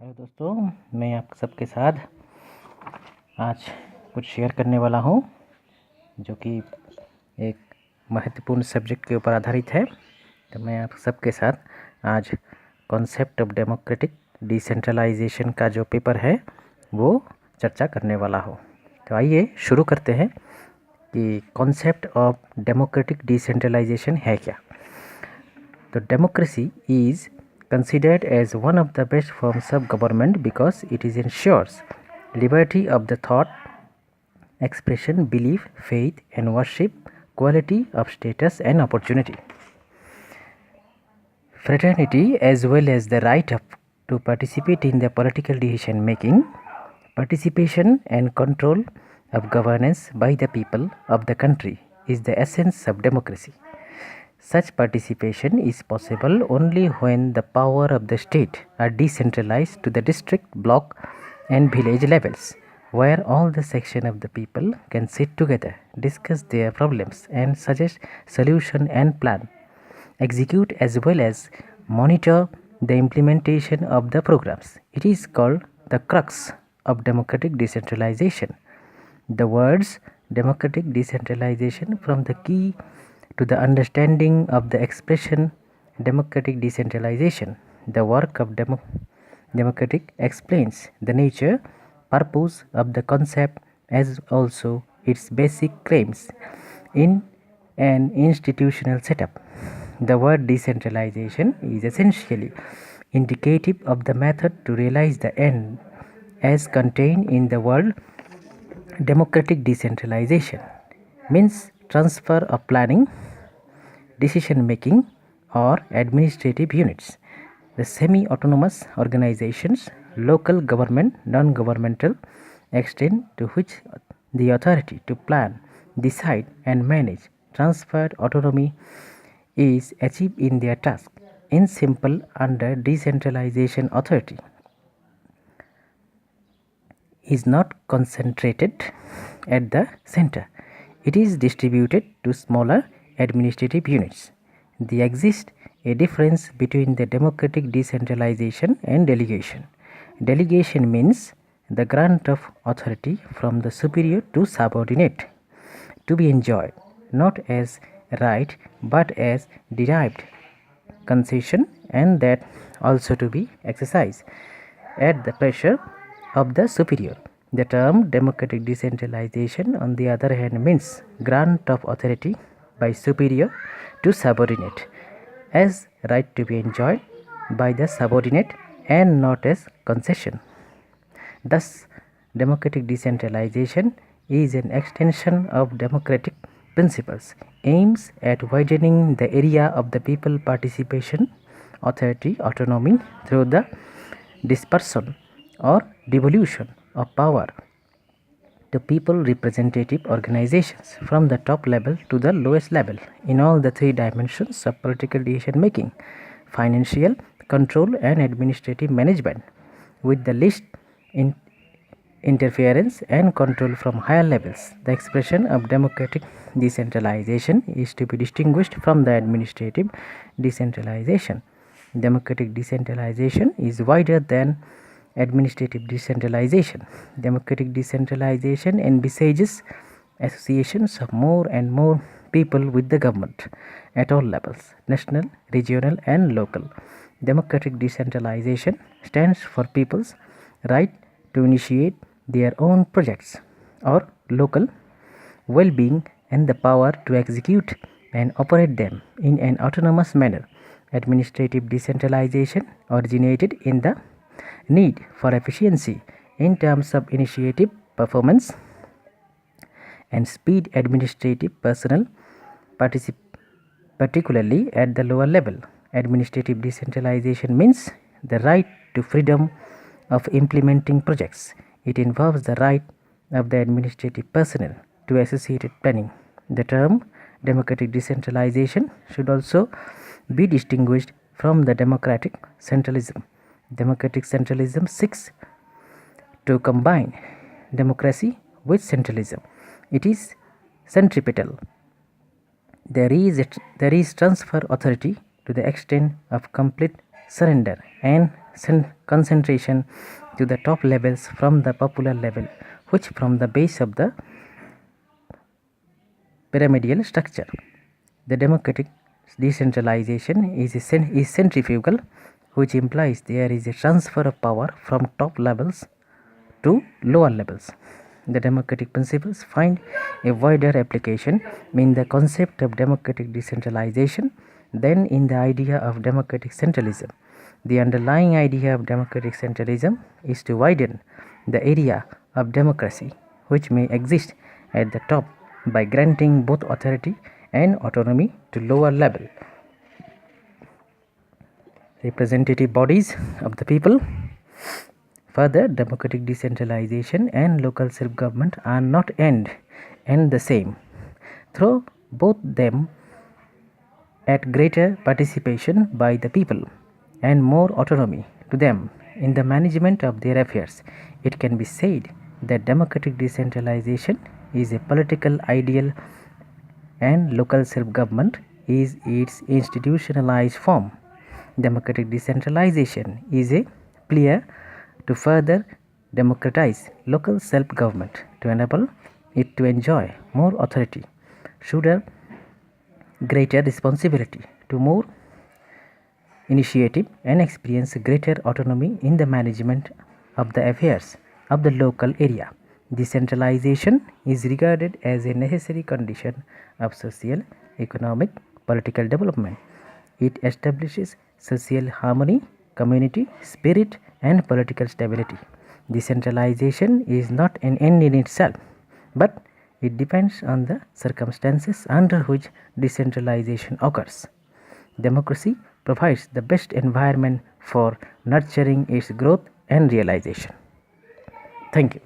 Hello दोस्तों, मैं आप सबके साथ आज कुछ शेयर करने वाला हूँ जो कि एक महत्वपूर्ण सब्जेक्ट के ऊपर आधारित है। तो मैं आप सबके साथ आज कॉन्सेप्ट ऑफ डेमोक्रेटिक डिसेंट्रलाइजेशन का जो पेपर है वो चर्चा करने वाला हूँ। तो आइए शुरू करते हैं कि कॉन्सेप्ट ऑफ डेमोक्रेटिक डिसेंट्रलाइजेशन है क्या। तो democracy is considered as one of the best forms of government because it ensures liberty of the thought, expression, belief, faith, and worship, equality of status and opportunity, fraternity, as well as the right to participate in the political decision making, participation and control of governance by the people of the country is the essence of democracy. Such participation is possible only when the power of the state are decentralized to the district, block, and village levels, where all the section of the people can sit together, discuss their problems, and suggest solution and plan, execute as well as monitor the implementation of the programs. It is called the crux of democratic decentralization. The words democratic decentralization from the key to the understanding of the expression democratic decentralization. The work of democratic explains the nature, purpose of the concept as also its basic claims in an institutional setup. The word decentralization is essentially indicative of the method to realize the end as contained in the word democratic decentralization means transfer of planning, decision making, or administrative units. The semi autonomous organizations, local government, non governmental extent to which the authority to plan, decide, and manage transferred autonomy is achieved in their task. In simple, under decentralization, authority is not concentrated at the center. It is distributed to smaller administrative units. There exists a difference between the democratic decentralization and delegation. Delegation means the grant of authority from the superior to subordinate, to be enjoyed not as right but as derived concession, and that also to be exercised at the pressure of the superior. The term democratic decentralization, on the other hand, means grant of authority by superior to subordinate as right to be enjoyed by the subordinate and not as concession. Thus, democratic decentralization is an extension of democratic principles, aims at widening the area of the people participation, authority, autonomy through the dispersion or devolution of power to people representative organizations from the top level to the lowest level in all the three dimensions of political decision making: financial, control, and administrative management, with the least interference and control from higher levels. The expression of democratic decentralization is to be distinguished from the administrative decentralization. Democratic decentralization is wider than administrative decentralization. Democratic decentralization envisages associations of more and more people with the government at all levels: national, regional, and local. Democratic decentralization stands for people's right to initiate their own projects or local well-being and the power to execute and operate them in an autonomous manner. Administrative decentralization originated in the need for efficiency in terms of initiative, performance, and speed. Administrative personnel, particularly at the lower level. Administrative decentralization means the right to freedom of implementing projects. It involves the right of the administrative personnel to associated planning. The term democratic decentralization should also be distinguished from the democratic centralism. Democratic centralism seeks to combine democracy with centralism. It is centripetal. There is transfer authority to the extent of complete surrender and concentration to the top levels from the popular level, which from the base of the pyramidal structure. The democratic decentralization is centrifugal, which implies there is a transfer of power from top levels to lower levels. The democratic principles find a wider application in the concept of democratic decentralization than in the idea of democratic centralism. The underlying idea of democratic centralism is to widen the area of democracy which may exist at the top by granting both authority and autonomy to lower level representative bodies of the people. Further, democratic decentralization and local self-government are not end the same. Through both them at greater participation by the people and more autonomy to them in the management of their affairs, it can be said that democratic decentralization is a political ideal and local self-government is its institutionalized form. Democratic decentralization is a plea to further democratize local self-government to enable it to enjoy more authority, shoulder greater responsibility, to more initiative and experience greater autonomy in the management of the affairs of the local area. Decentralization is regarded as a necessary condition of social, economic, political development. It establishes social harmony, community spirit, and political stability. Decentralization is not an end in itself, but it depends on the circumstances under which decentralization occurs. Democracy provides the best environment for nurturing its growth and realization. Thank you.